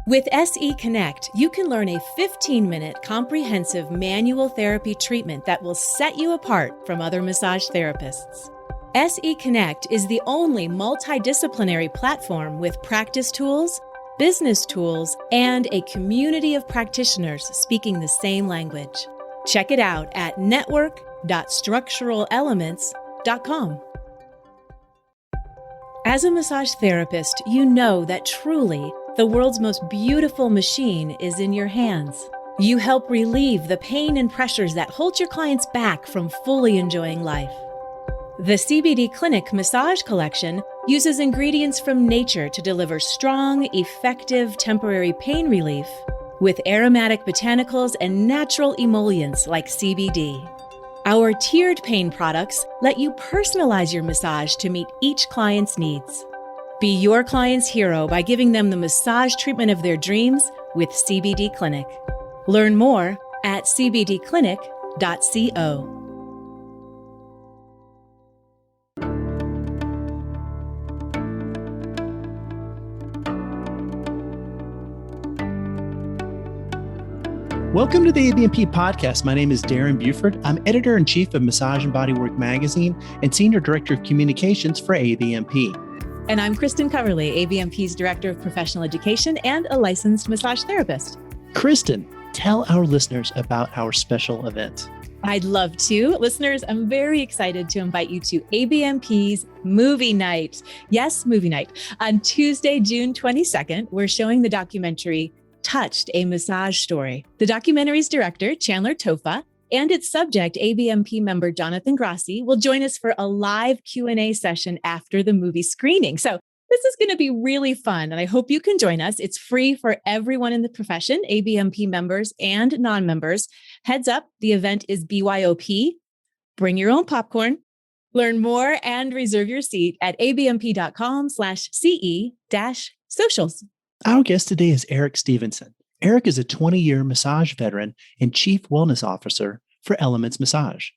With SE Connect, you can learn a 15-minute comprehensive manual therapy treatment that will set you apart from other massage therapists. SE Connect is the only multidisciplinary platform with practice tools, business tools, and a community of practitioners speaking the same language. Check it out at network.structuralelements.com. As a massage therapist, you know that truly the world's most beautiful machine is in your hands. You help relieve the pain and pressures that hold your clients back from fully enjoying life. The CBD Clinic Massage Collection uses ingredients from nature to deliver strong, effective temporary pain relief with aromatic botanicals and natural emollients like CBD. Our tiered pain products let you personalize your massage to meet each client's needs. Be your client's hero by giving them the massage treatment of their dreams with CBD Clinic. Learn more at cbdclinic.co. Welcome to the ABMP podcast. My name is Darren Buford. I'm editor-in-chief of Massage and Bodywork Magazine and senior director of communications for ABMP. And I'm Kristen Coverly, ABMP's director of professional education and a licensed massage therapist. Kristen, tell our listeners about our special event. I'd love to. Listeners, I'm very excited to invite you to ABMP's Movie Night. Yes, Movie Night. On Tuesday, June 22nd, we're showing the documentary Touched, a Massage Story. The documentary's director, Chandler Tofa, and its subject, ABMP member Jonathan Grassi, will join us for a live Q&A session after the movie screening. So this is going to be really fun, and I hope you can join us. It's free for everyone in the profession, ABMP members and non-members. Heads up, the event is BYOP. Bring your own popcorn. Learn more and reserve your seat at abmp.com/ce-socials. Our guest today is Eric Stephenson. Eric is a 20-year massage veteran and chief wellness officer for Elements Massage.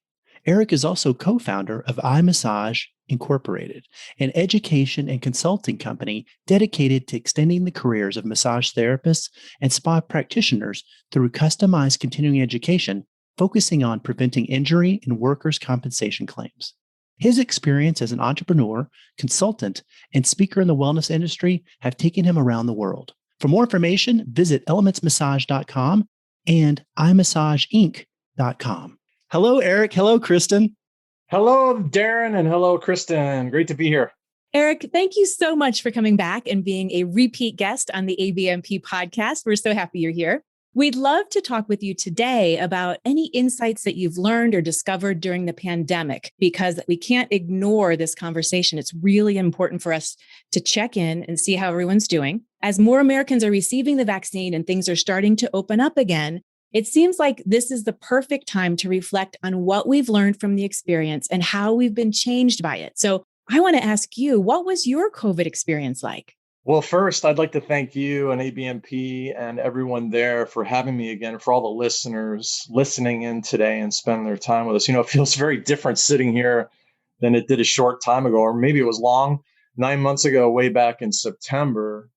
Eric is also co-founder of imassage Incorporated, an education and consulting company dedicated to extending the careers of massage therapists and spa practitioners through customized continuing education, focusing on preventing injury and workers' compensation claims. His experience as an entrepreneur, consultant, and speaker in the wellness industry have taken him around the world. For more information, visit elementsmassage.com and imassageinc.com. Hello, Eric. Hello, Kristen. Hello, Darren, and hello, Kristen. Great to be here. Eric, thank you so much for coming back and being a repeat guest on the ABMP podcast. We're so happy you're here. We'd love to talk with you today about any insights that you've learned or discovered during the pandemic, because we can't ignore this conversation. It's really important for us to check in and see how everyone's doing. As more Americans are receiving the vaccine and things are starting to open up again, it seems like this is the perfect time to reflect on what we've learned from the experience and how we've been changed by it. So I want to ask you, what was your COVID experience like? Well, first, I'd like to thank you and ABMP and everyone there for having me again, for all the listeners listening in today and spending their time with us. You know, it feels very different sitting here than it did a short time ago, or maybe it was long, 9 months ago, way back in September.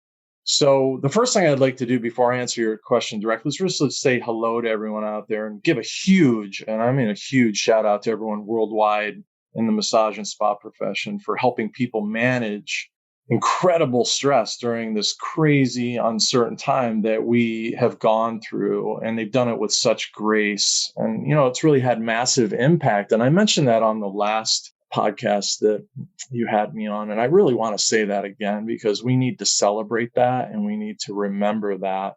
So the first thing I'd like to do before I answer your question directly is just say hello to everyone out there and give a huge, and I mean a huge shout out to everyone worldwide in the massage and spa profession for helping people manage incredible stress during this crazy, uncertain time that we have gone through. And they've done it with such grace. And, you know, it's really had massive impact. And I mentioned that on the last podcast that you had me on. And I really want to say that again, because we need to celebrate that and we need to remember that.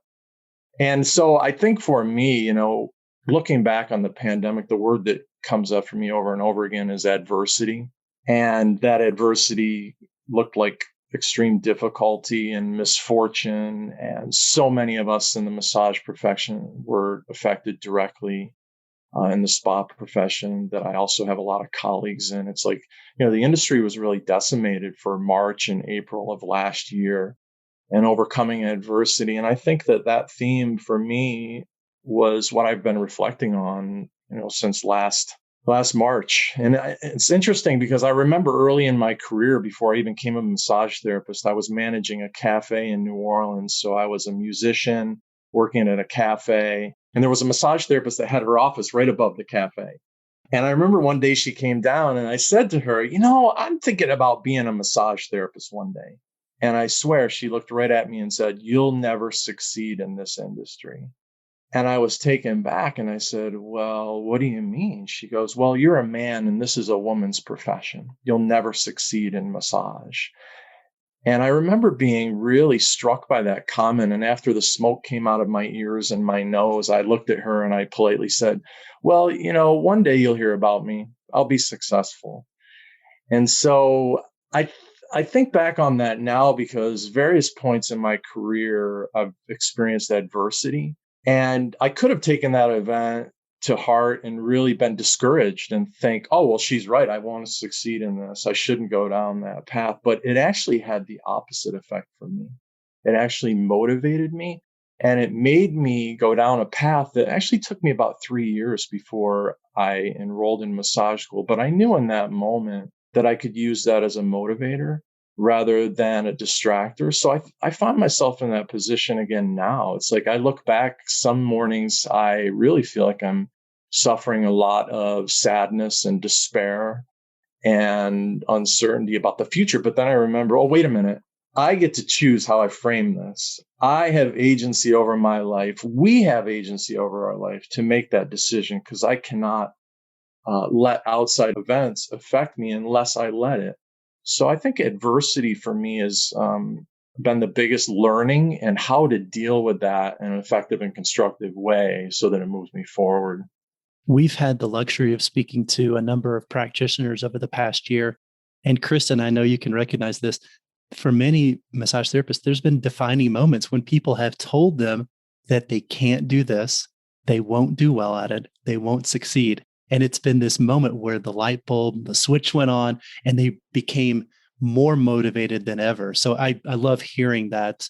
And so I think for me, you know, looking back on the pandemic, the word that comes up for me over and over again is adversity. And that adversity looked like extreme difficulty and misfortune. And so many of us in the massage profession were affected directly in the spa profession that I also have a lot of colleagues in. It's like, you know, the industry was really decimated for March and April of last year and overcoming adversity. And I think that that theme for me was what I've been reflecting on, you know, since last last March. And it's interesting because I remember early in my career, before I even became a massage therapist, I was managing a cafe in New Orleans. So I was a musician working at a cafe, and there was a massage therapist that had her office right above the cafe. And I remember one day she came down and I said to her, I'm thinking about being a massage therapist one day. And I swear she looked right at me and said, "You'll never succeed in this industry." And I was taken back and I said, "Well, what do you mean?" She goes, "Well, you're a man and this is a woman's profession. You'll never succeed in massage." And I remember being really struck by that comment. And after the smoke came out of my ears and my nose, I looked at her and I politely said, "Well, one day you'll hear about me. I'll be successful." And so I I think back on that now because various points in my career I've experienced adversity. And I could have taken that event to heart and really been discouraged and think, "Oh, well, she's right. I want to succeed in this. I shouldn't go down that path." But it actually had the opposite effect for me. It actually motivated me and it made me go down a path that actually took me about 3 years before I enrolled in massage school. But I knew in that moment that I could use that as a motivator rather than a distractor. So I find myself in that position again now. It's like I look back, some mornings I really feel like I'm suffering a lot of sadness and despair and uncertainty about the future. But then I remember, oh, wait a minute. I get to choose how I frame this. I have agency over my life. We have agency over our life to make that decision because I cannot let outside events affect me unless I let it. So I think adversity for me has been the biggest learning and how to deal with that in an effective and constructive way so that it moves me forward. We've had the luxury of speaking to a number of practitioners over the past year. And Kristen, I know you can recognize this. For many massage therapists, there's been defining moments when people have told them that they can't do this, they won't do well at it, they won't succeed. And it's been this moment where the light bulb, the switch went on, and they became more motivated than ever. So I love hearing that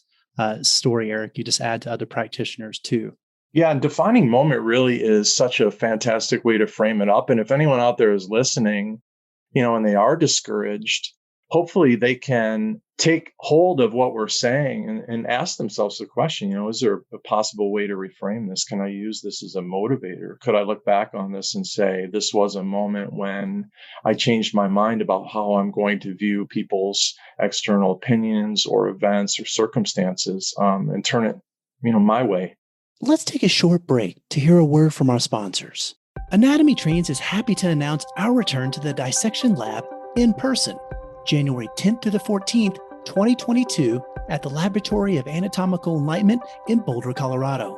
story, Eric. You just add to other practitioners too. Yeah, and defining moment really is such a fantastic way to frame it up. And if anyone out there is listening, and they are discouraged, hopefully they can take hold of what we're saying and ask themselves the question, is there a possible way to reframe this? Can I use this as a motivator? Could I look back on this and say, this was a moment when I changed my mind about how I'm going to view people's external opinions or events or circumstances, and turn it, my way? Let's take a short break to hear a word from our sponsors. Anatomy Trains is happy to announce our return to the Dissection Lab in person, January 10th to the 14th, 2022, at the Laboratory of Anatomical Enlightenment in Boulder, Colorado.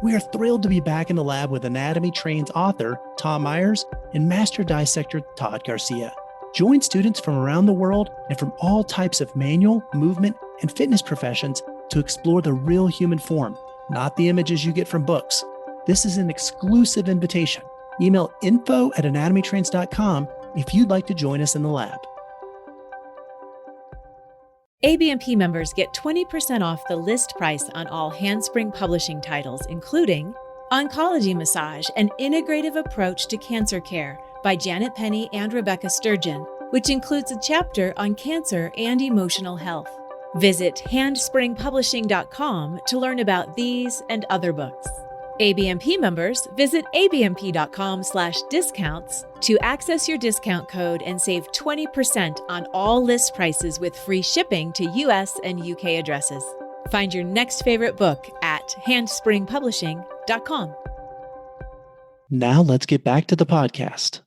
We are thrilled to be back in the lab with Anatomy Trains author Tom Myers and master dissector Todd Garcia. Join students from around the world and from all types of manual, movement, and fitness professions to explore the real human form, not the images you get from books. This is an exclusive invitation. Email info@anatomytrains.com if you'd like to join us in the lab. ABMP members get 20% off the list price on all Handspring Publishing titles, including Oncology Massage, an integrative approach to cancer care by Janet Penny and Rebecca Sturgeon, which includes a chapter on cancer and emotional health. Visit handspringpublishing.com to learn about these and other books. ABMP members visit abmp.com/discounts to access your discount code and save 20% on all list prices with free shipping to US and UK addresses. Find your next favorite book at handspringpublishing.com. Now let's get back to the podcast.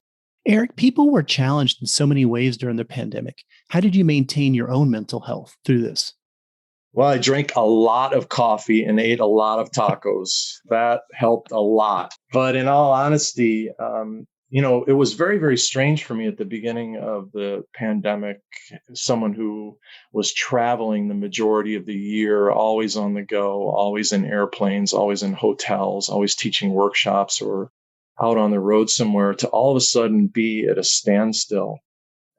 Eric, people were challenged in so many ways during the pandemic. How did you maintain your own mental health through this? Well, I drank a lot of coffee and ate a lot of tacos. That helped a lot. But in all honesty, it was very, very strange for me at the beginning of the pandemic. Someone who was traveling the majority of the year, always on the go, always in airplanes, always in hotels, always teaching workshops or out on the road somewhere, to all of a sudden be at a standstill.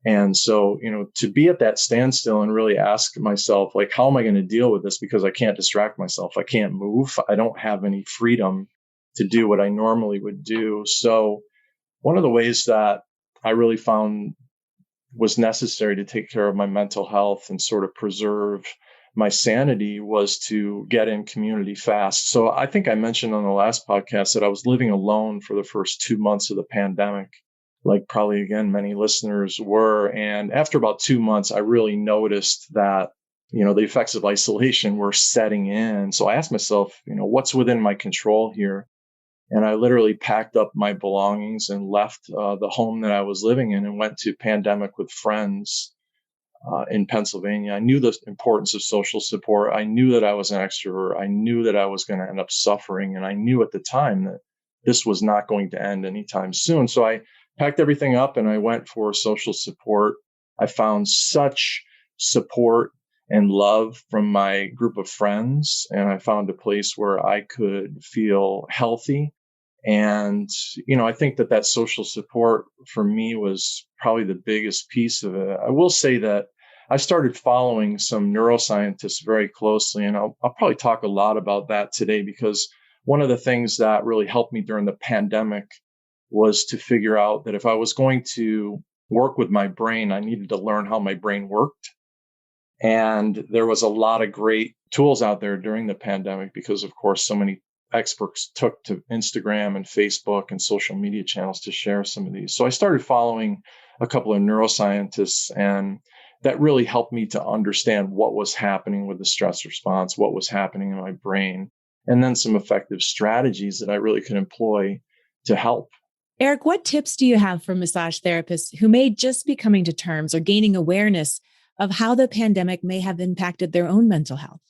And so, to be at that standstill and really ask myself, like, how am I going to deal with this? Because I can't distract myself. I can't move. I don't have any freedom to do what I normally would do. So One of the ways that I really found was necessary to take care of my mental health and sort of preserve my sanity was to get in community fast. So I think I mentioned on the last podcast that I was living alone for the first 2 months of the pandemic, like probably again, many listeners were. And after about 2 months, I really noticed that, the effects of isolation were setting in. So I asked myself, what's within my control here? And I literally packed up my belongings and left the home that I was living in and went to Pandemic with Friends in Pennsylvania. I knew the importance of social support. I knew that I was an extrovert. I knew that I was going to end up suffering. And I knew at the time that this was not going to end anytime soon. So I packed everything up and I went for social support. I found such support and love from my group of friends. And I found a place where I could feel healthy. And, I think that social support for me was probably the biggest piece of it. I will say that I started following some neuroscientists very closely, and I'll probably talk a lot about that today because one of the things that really helped me during the pandemic was to figure out that if I was going to work with my brain, I needed to learn how my brain worked. And there was a lot of great tools out there during the pandemic because, of course, so many experts took to Instagram and Facebook and social media channels to share some of these. So I started following a couple of neuroscientists, and that really helped me to understand what was happening with the stress response, what was happening in my brain, and then some effective strategies that I really could employ to help. Eric, what tips do you have for massage therapists who may just be coming to terms or gaining awareness of how the pandemic may have impacted their own mental health?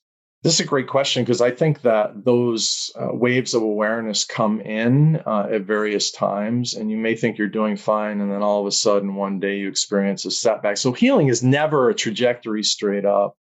This is a great question because I think that those waves of awareness come in at various times, and you may think you're doing fine, and then all of a sudden one day you experience a setback. So healing is never a trajectory straight up.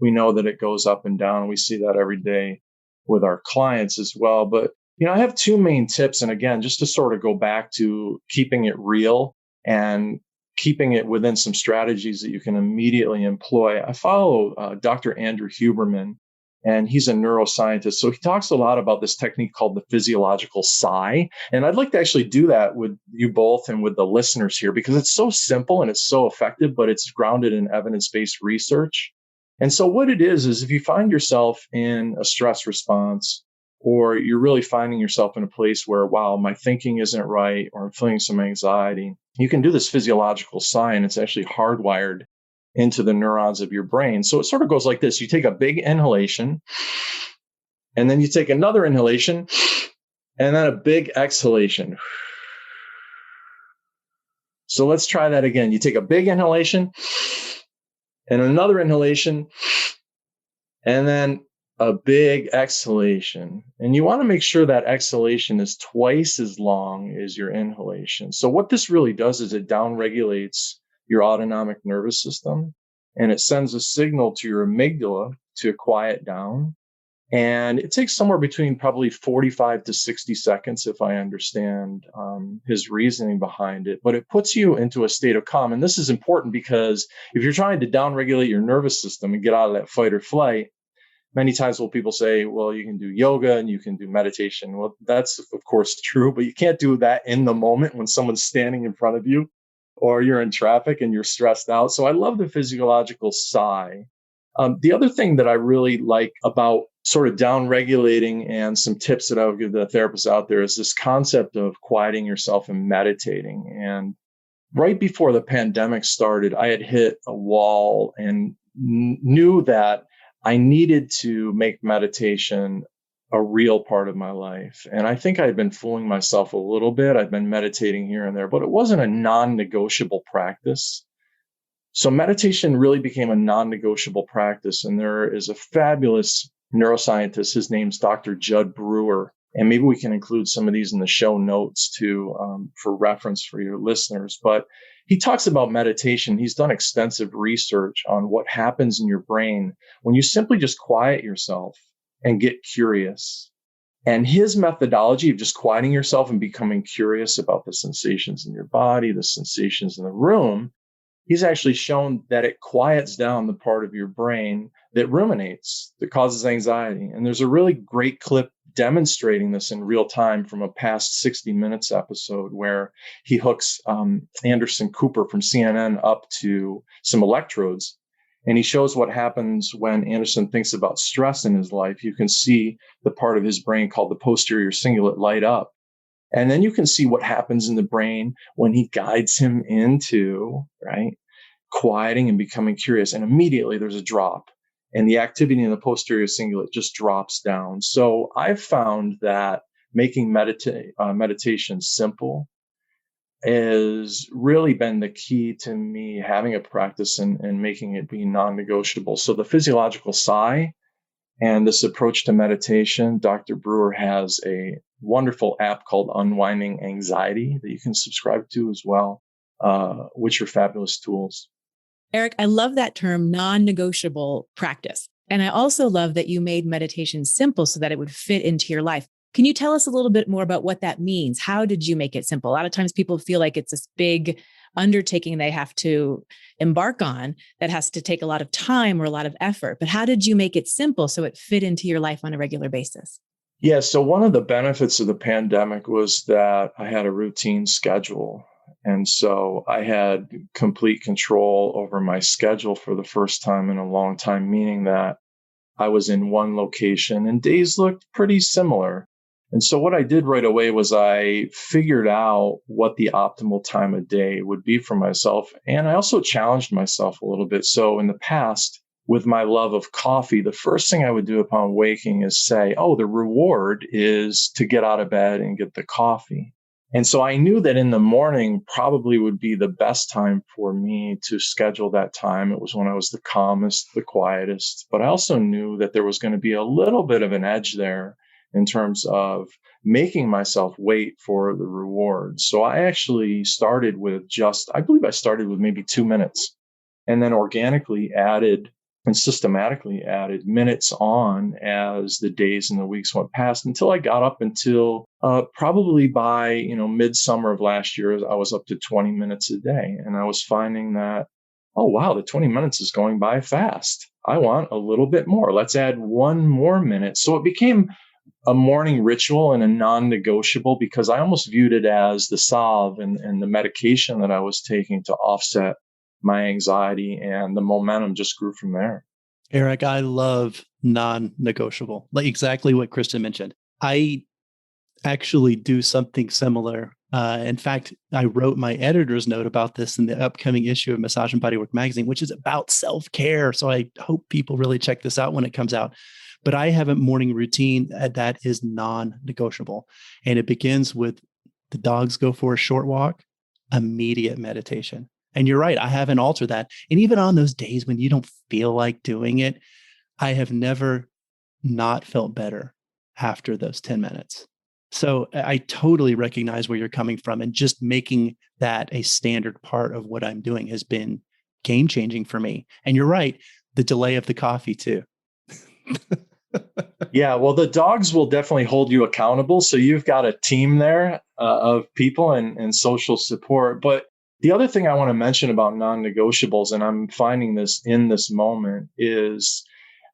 We know that it goes up and down. We see that every day with our clients as well. But I have two main tips, and again, just to sort of go back to keeping it real and keeping it within some strategies that you can immediately employ. I follow Dr. Andrew Huberman. And he's a neuroscientist. So he talks a lot about this technique called the physiological sigh. And I'd like to actually do that with you both and with the listeners here because it's so simple and it's so effective, but it's grounded in evidence-based research. And so what it is if you find yourself in a stress response, or you're really finding yourself in a place where, wow, my thinking isn't right, or I'm feeling some anxiety, you can do this physiological sigh, and it's actually hardwired into the neurons of your brain. So it sort of goes like this. You take a big inhalation, and then you take another inhalation, and then a big exhalation. So let's try that again. You take a big inhalation, and another inhalation, and then a big exhalation. And you want to make sure that exhalation is twice as long as your inhalation. So what this really does is it downregulates your autonomic nervous system, and it sends a signal to your amygdala to quiet down. And it takes somewhere between probably 45 to 60 seconds, if I understand his reasoning behind it. But it puts you into a state of calm. And this is important because if you're trying to downregulate your nervous system and get out of that fight or flight, many times people say, well, you can do yoga and you can do meditation. Well, that's of course true, but you can't do that in the moment when someone's standing in front of you, or you're in traffic and you're stressed out. So I love the physiological sigh. The other thing that I really like about sort of down regulating and some tips that I would give the therapists out there is this concept of quieting yourself and meditating. And right before the pandemic started, I had hit a wall and knew that I needed to make meditation a real part of my life. And I think I'd been fooling myself a little bit. I'd been meditating here and there, but it wasn't a non-negotiable practice. So meditation really became a non-negotiable practice. And there is a fabulous neuroscientist. His name's Dr. Judd Brewer. And maybe we can include some of these in the show notes too, for reference for your listeners. But he talks about meditation. He's done extensive research on what happens in your brain when you simply just quiet yourself and get curious. And his methodology of just quieting yourself and becoming curious about the sensations in your body, the sensations in the room, he's actually shown that it quiets down the part of your brain that ruminates, that causes anxiety. And there's a really great clip demonstrating this in real time from a past 60 Minutes episode where he hooks Anderson Cooper from CNN up to some electrodes. And he shows what happens when Anderson thinks about stress in his life. You can see the part of his brain called the posterior cingulate light up. And then you can see what happens in the brain when he guides him into, right, quieting and becoming curious. And immediately there's a drop, and the activity in the posterior cingulate just drops down. So I've found that making meditation simple has really been the key to me having a practice and making it be non-negotiable. So the physiological sigh and this approach to meditation, Dr. Brewer has a wonderful app called Unwinding Anxiety that you can subscribe to as well, which are fabulous tools. Eric, I love that term, non-negotiable practice. And I also love that you made meditation simple so that it would fit into your life. Can you tell us a little bit more about what that means? How did you make it simple? A lot of times people feel like it's this big undertaking they have to embark on that has to take a lot of time or a lot of effort. But how did you make it simple so it fit into your life on a regular basis? Yeah, so one of the benefits of the pandemic was that I had a routine schedule. And so I had complete control over my schedule for the first time in a long time, meaning that I was in one location and days looked pretty similar. And so what I did right away was I figured out what the optimal time of day would be for myself. And I also challenged myself a little bit. So in the past, with my love of coffee, the first thing I would do upon waking is say, oh, the reward is to get out of bed and get the coffee. And so I knew that in the morning probably would be the best time for me to schedule that time. It was when I was the calmest, the quietest. But I also knew that there was going to be a little bit of an edge there in terms of making myself wait for the reward. So I actually started with I believe I started with maybe 2 minutes, and then organically added and systematically added minutes on as the days and the weeks went past until I got up until probably by midsummer of last year, I was up to 20 minutes a day. And I was finding that, oh, wow, the 20 minutes is going by fast. I want a little bit more. Let's add one more minute. So it became a morning ritual and a non-negotiable because I almost viewed it as the salve and the medication that I was taking to offset my anxiety, and the momentum just grew from there. Eric, I love non-negotiable, like exactly what Kristen mentioned. I actually do something similar. In fact, I wrote my editor's note about this in the upcoming issue of Massage and Bodywork magazine, which is about self-care. So I hope people really check this out when it comes out. But I have a morning routine that is non-negotiable. And it begins with the dogs go for a short walk, immediate meditation. And you're right, I haven't altered that. And even on those days when you don't feel like doing it, I have never not felt better after those 10 minutes. So I totally recognize where you're coming from. And just making that a standard part of what I'm doing has been game changing for me. And you're right, the delay of the coffee too. Yeah, well, the dogs will definitely hold you accountable. So you've got a team there of people and social support. But the other thing I want to mention about non-negotiables, and I'm finding this in this moment, is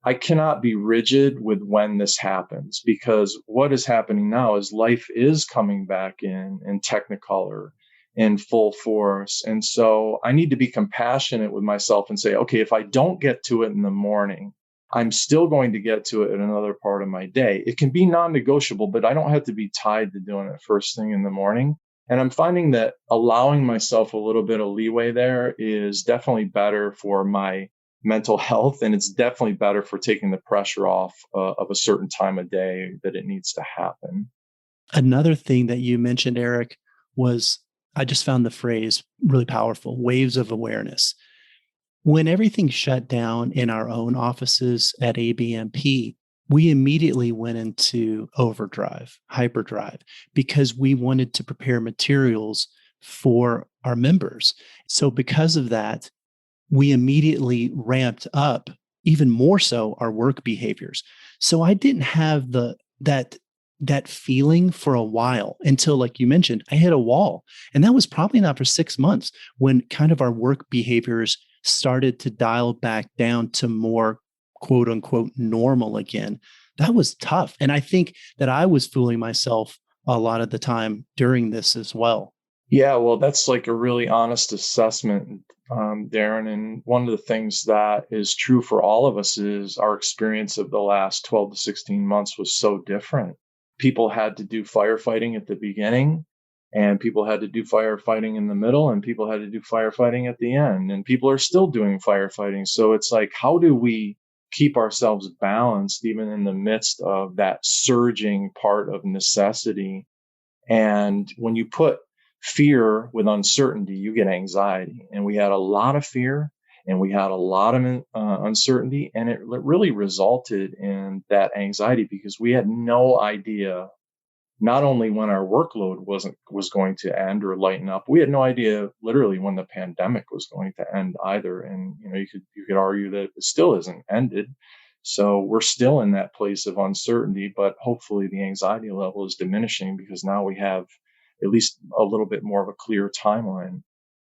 I cannot be rigid with when this happens, because what is happening now is life is coming back in Technicolor, in full force. And so I need to be compassionate with myself and say, okay, if I don't get to it in the morning, I'm still going to get to it in another part of my day. It can be non-negotiable, but I don't have to be tied to doing it first thing in the morning. And I'm finding that allowing myself a little bit of leeway there is definitely better for my mental health. And it's definitely better for taking the pressure off of a certain time of day that it needs to happen. Another thing that you mentioned, Eric, was I just found the phrase really powerful, waves of awareness. When everything shut down in our own offices at ABMP, we immediately went into overdrive, hyperdrive, because we wanted to prepare materials for our members. So because of that, we immediately ramped up even more so our work behaviors. So I didn't have that feeling for a while until, like you mentioned, I hit a wall. And that was probably not for 6 months when kind of our work behaviors started to dial back down to more quote unquote normal again. That was tough. And I think that I was fooling myself a lot of the time during this as well. Yeah, well, that's like a really honest assessment, Darren. And one of the things that is true for all of us is our experience of the last 12 to 16 months was so different. People had to do firefighting at the beginning, and people had to do firefighting in the middle, and people had to do firefighting at the end, and people are still doing firefighting. So it's like, how do we keep ourselves balanced even in the midst of that surging part of necessity? And when you put fear with uncertainty, you get anxiety. And we had a lot of fear and we had a lot of uncertainty. And it really resulted in that anxiety because we had no idea not only when our workload was going to end or lighten up, we had no idea literally when the pandemic was going to end either. And you could argue that it still isn't ended. So we're still in that place of uncertainty, but hopefully the anxiety level is diminishing because now we have at least a little bit more of a clear timeline.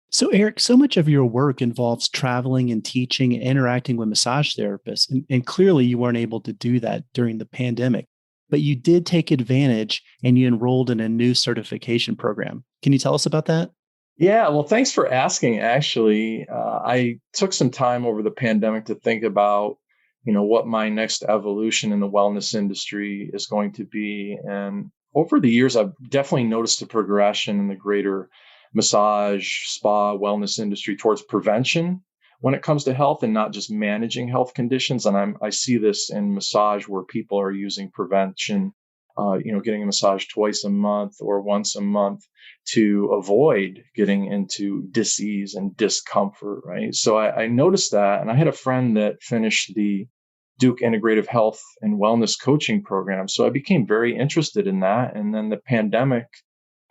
So, Eric, so much of your work involves traveling and teaching and interacting with massage therapists. And clearly, you weren't able to do that during the pandemic, but you did take advantage and you enrolled in a new certification program. Can you tell us about that? Yeah, well, thanks for asking. Actually, I took some time over the pandemic to think about, what my next evolution in the wellness industry is going to be. And over the years, I've definitely noticed a progression in the greater massage, spa, wellness industry towards prevention when it comes to health and not just managing health conditions. And I see this in massage where people are using prevention, getting a massage twice a month or once a month to avoid getting into disease and discomfort, right? So I noticed that, and I had a friend that finished the Duke Integrative Health and Wellness Coaching Program. So I became very interested in that. And then the pandemic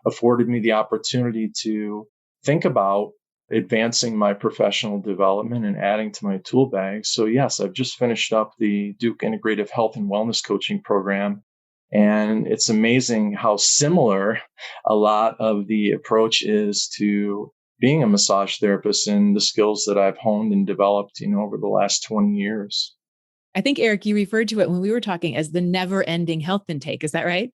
afforded me the opportunity to think about advancing my professional development and adding to my tool bag. So yes, I've just finished up the Duke Integrative Health and Wellness Coaching Program. And it's amazing how similar a lot of the approach is to being a massage therapist and the skills that I've honed and developed, over the last 20 years. I think, Eric, you referred to it when we were talking as the never ending health intake. Is that right?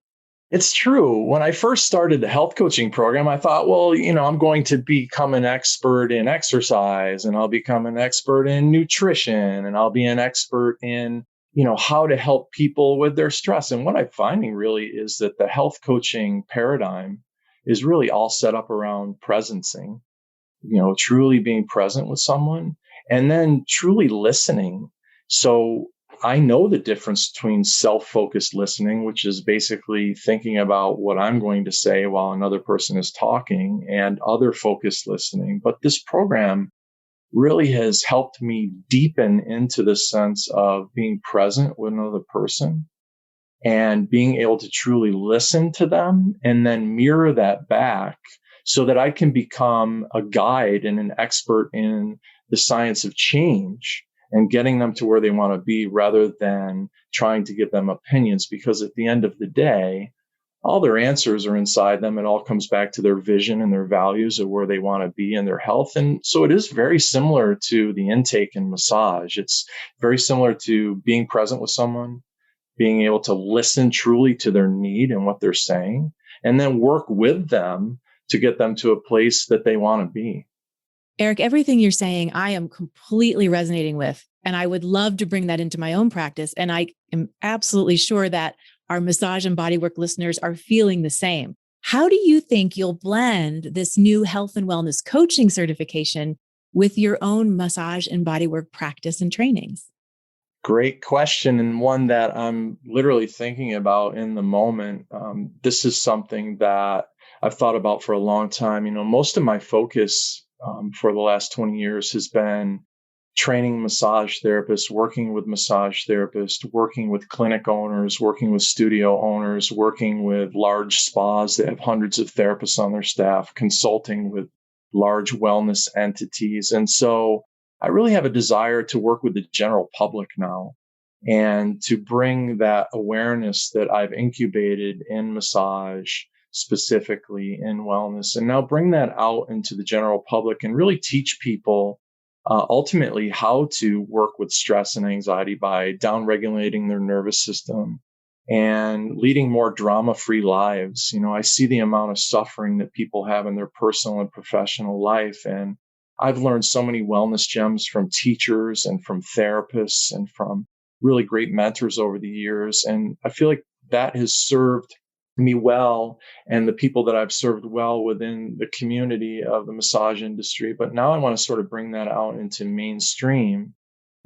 It's true. When I first started the health coaching program, I thought, well, I'm going to become an expert in exercise and I'll become an expert in nutrition and I'll be an expert in, how to help people with their stress. And what I'm finding really is that the health coaching paradigm is really all set up around presencing, truly being present with someone and then truly listening. So I know the difference between self-focused listening, which is basically thinking about what I'm going to say while another person is talking, and other focused listening. But this program really has helped me deepen into the sense of being present with another person and being able to truly listen to them and then mirror that back so that I can become a guide and an expert in the science of change and getting them to where they want to be rather than trying to give them opinions. Because at the end of the day, all their answers are inside them. It all comes back to their vision and their values of where they want to be in their health. And so it is very similar to the intake in massage. It's very similar to being present with someone, being able to listen truly to their need and what they're saying, and then work with them to get them to a place that they want to be. Eric, everything you're saying, I am completely resonating with, and I would love to bring that into my own practice. And I am absolutely sure that our massage and bodywork listeners are feeling the same. How do you think you'll blend this new health and wellness coaching certification with your own massage and bodywork practice and trainings? Great question, and one that I'm literally thinking about in the moment. This is something that I've thought about for a long time. Most of my focus for the last 20 years has been training massage therapists, working with massage therapists, working with clinic owners, working with studio owners, working with large spas that have hundreds of therapists on their staff, consulting with large wellness entities. And so I really have a desire to work with the general public now and to bring that awareness that I've incubated in massage, specifically in wellness, and now bring that out into the general public and really teach people ultimately how to work with stress and anxiety by downregulating their nervous system and leading more drama-free lives. I see the amount of suffering that people have in their personal and professional life. And I've learned so many wellness gems from teachers and from therapists and from really great mentors over the years. And I feel like that has served me well and the people that I've served well within the community of the massage industry. But now I want to sort of bring that out into mainstream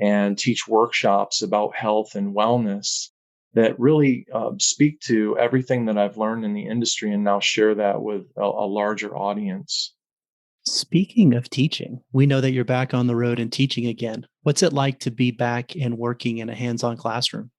and teach workshops about health and wellness that really speak to everything that I've learned in the industry and now share that with a larger audience. Speaking of teaching, we know that you're back on the road and teaching again. What's it like to be back and working in a hands-on classroom?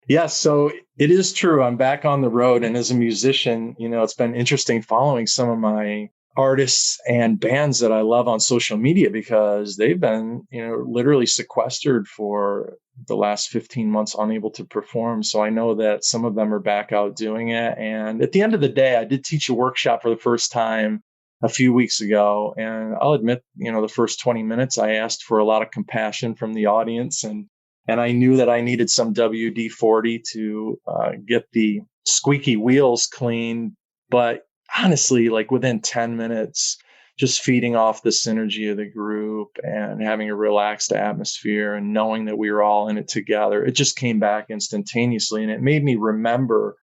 Yes, so it is true. I'm back on the road. And as a musician, it's been interesting following some of my artists and bands that I love on social media because they've been, literally sequestered for the last 15 months, unable to perform. So I know that some of them are back out doing it. And at the end of the day, I did teach a workshop for the first time a few weeks ago. And I'll admit, the first 20 minutes, I asked for a lot of compassion from the audience. And I knew that I needed some WD-40 to get the squeaky wheels clean. But honestly, like within 10 minutes, just feeding off the synergy of the group and having a relaxed atmosphere and knowing that we were all in it together, it just came back instantaneously. And it made me remember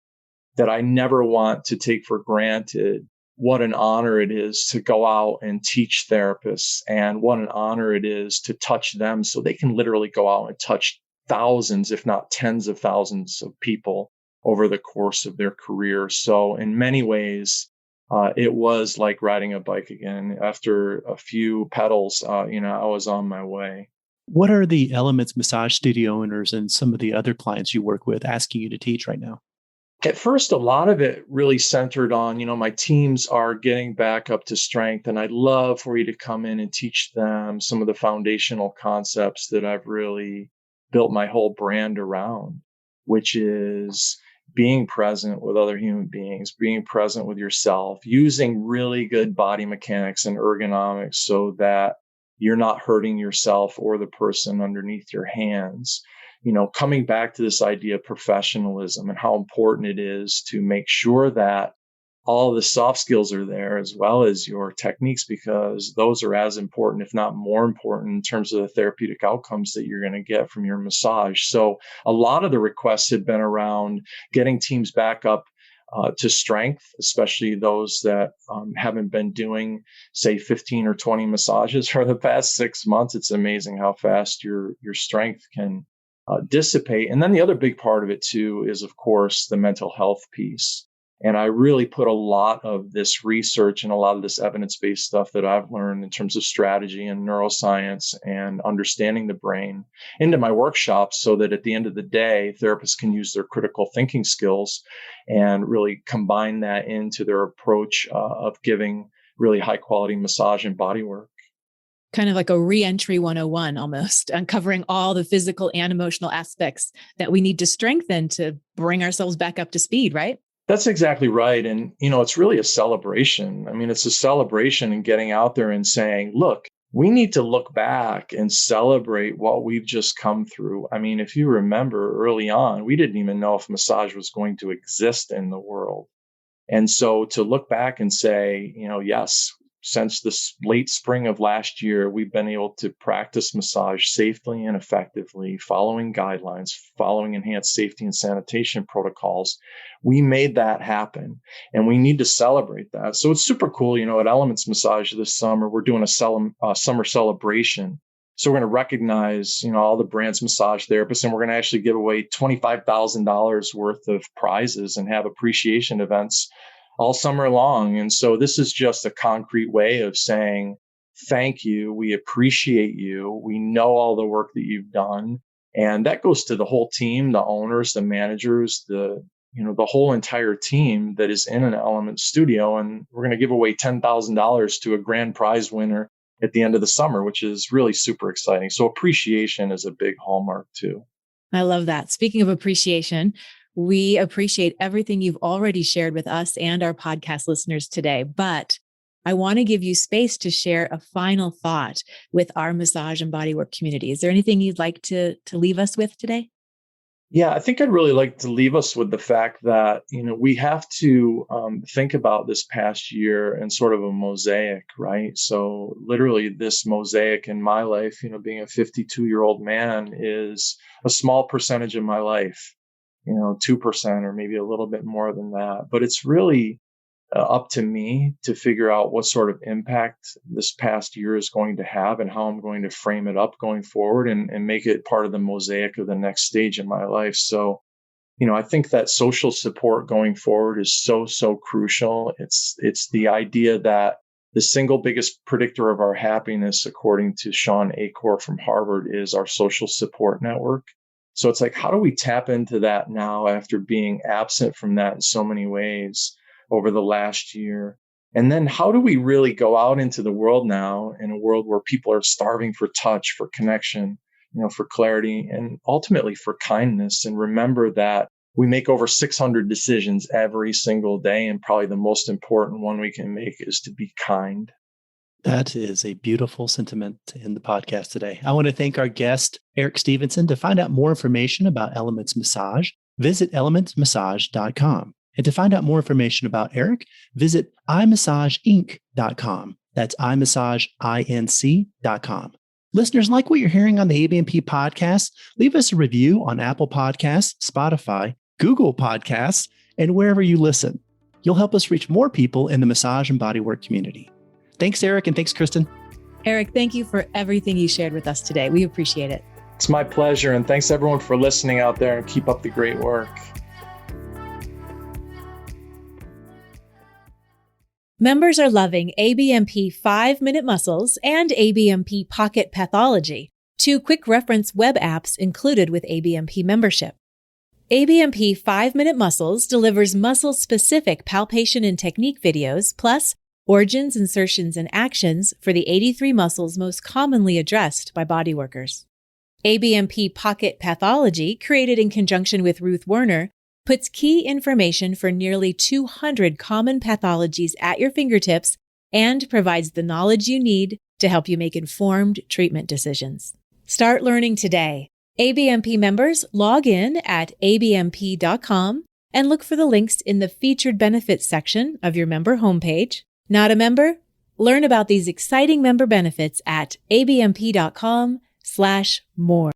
that I never want to take for granted what an honor it is to go out and teach therapists and what an honor it is to touch them so they can literally go out and touch thousands, if not tens of thousands of people over the course of their career. So in many ways, it was like riding a bike again. After a few pedals, I was on my way. What are the Elements massage studio owners and some of the other clients you work with asking you to teach right now? At first, a lot of it really centered on, my teams are getting back up to strength, and I'd love for you to come in and teach them some of the foundational concepts that I've really built my whole brand around, which is being present with other human beings, being present with yourself, using really good body mechanics and ergonomics so that you're not hurting yourself or the person underneath your hands. Coming back to this idea of professionalism and how important it is to make sure that all the soft skills are there as well as your techniques, because those are as important, if not more important, in terms of the therapeutic outcomes that you're going to get from your massage. So a lot of the requests had been around getting teams back up to strength, especially those that haven't been doing, say, 15 or 20 massages for the past 6 months. It's amazing how fast your strength can dissipate. And then the other big part of it too is, of course, the mental health piece. And I really put a lot of this research and a lot of this evidence-based stuff that I've learned in terms of strategy and neuroscience and understanding the brain into my workshops so that at the end of the day, therapists can use their critical thinking skills and really combine that into their approach of giving really high quality massage and body work. Kind of like a re-entry 101 almost, uncovering all the physical and emotional aspects that we need to strengthen to bring ourselves back up to speed, right? That's exactly right. And, it's really a celebration. I mean, it's a celebration in getting out there and saying, look, we need to look back and celebrate what we've just come through. I mean, if you remember early on, we didn't even know if massage was going to exist in the world. And so to look back and say, yes, since this late spring of last year, we've been able to practice massage safely and effectively, following guidelines, following enhanced safety and sanitation protocols. We made that happen, and we need to celebrate that. So it's super cool. At Elements Massage this summer, we're doing a summer celebration. So we're going to recognize, all the brand's massage therapists, and we're going to actually give away $25,000 worth of prizes and have appreciation events all summer long. And so this is just a concrete way of saying, thank you. We appreciate you. We know all the work that you've done. And that goes to the whole team, the owners, the managers, the whole entire team that is in an Element studio. And we're going to give away $10,000 to a grand prize winner at the end of the summer, which is really super exciting. So appreciation is a big hallmark too. I love that. Speaking of appreciation, we appreciate everything you've already shared with us and our podcast listeners today. But I want to give you space to share a final thought with our massage and bodywork community. Is there anything you'd like to leave us with today? Yeah, I think I'd really like to leave us with the fact that, we have to think about this past year in sort of a mosaic, right? So literally this mosaic in my life, being a 52-year-old man is a small percentage of my life, 2% or maybe a little bit more than that. But it's really up to me to figure out what sort of impact this past year is going to have and how I'm going to frame it up going forward and make it part of the mosaic of the next stage in my life. So, I think that social support going forward is so, so crucial. It's the idea that the single biggest predictor of our happiness, according to Sean Acor from Harvard, is our social support network. So it's like, how do we tap into that now after being absent from that in so many ways over the last year? And then how do we really go out into the world now, in a world where people are starving for touch, for connection, for clarity, and ultimately for kindness? And remember that we make over 600 decisions every single day. And probably the most important one we can make is to be kind. That is a beautiful sentiment in the podcast today. I want to thank our guest, Eric Stephenson. To find out more information about Elements Massage, visit elementsmassage.com. And to find out more information about Eric, visit imassageinc.com. That's imassageinc.com. Listeners, like what you're hearing on the ABMP podcast, leave us a review on Apple Podcasts, Spotify, Google Podcasts, and wherever you listen. You'll help us reach more people in the massage and bodywork community. Thanks, Eric, and thanks, Kristen. Eric, thank you for everything you shared with us today. We appreciate it. It's my pleasure. And thanks everyone for listening out there, and keep up the great work. Members are loving ABMP 5-Minute Muscles and ABMP Pocket Pathology, 2 quick reference web apps included with ABMP membership. ABMP 5-Minute Muscles delivers muscle-specific palpation and technique videos, plus origins, insertions, and actions for the 83 muscles most commonly addressed by bodyworkers. ABMP Pocket Pathology, created in conjunction with Ruth Werner, puts key information for nearly 200 common pathologies at your fingertips and provides the knowledge you need to help you make informed treatment decisions. Start learning today. ABMP members log in at abmp.com and look for the links in the featured benefits section of your member homepage. Not a member? Learn about these exciting member benefits at abmp.com/more.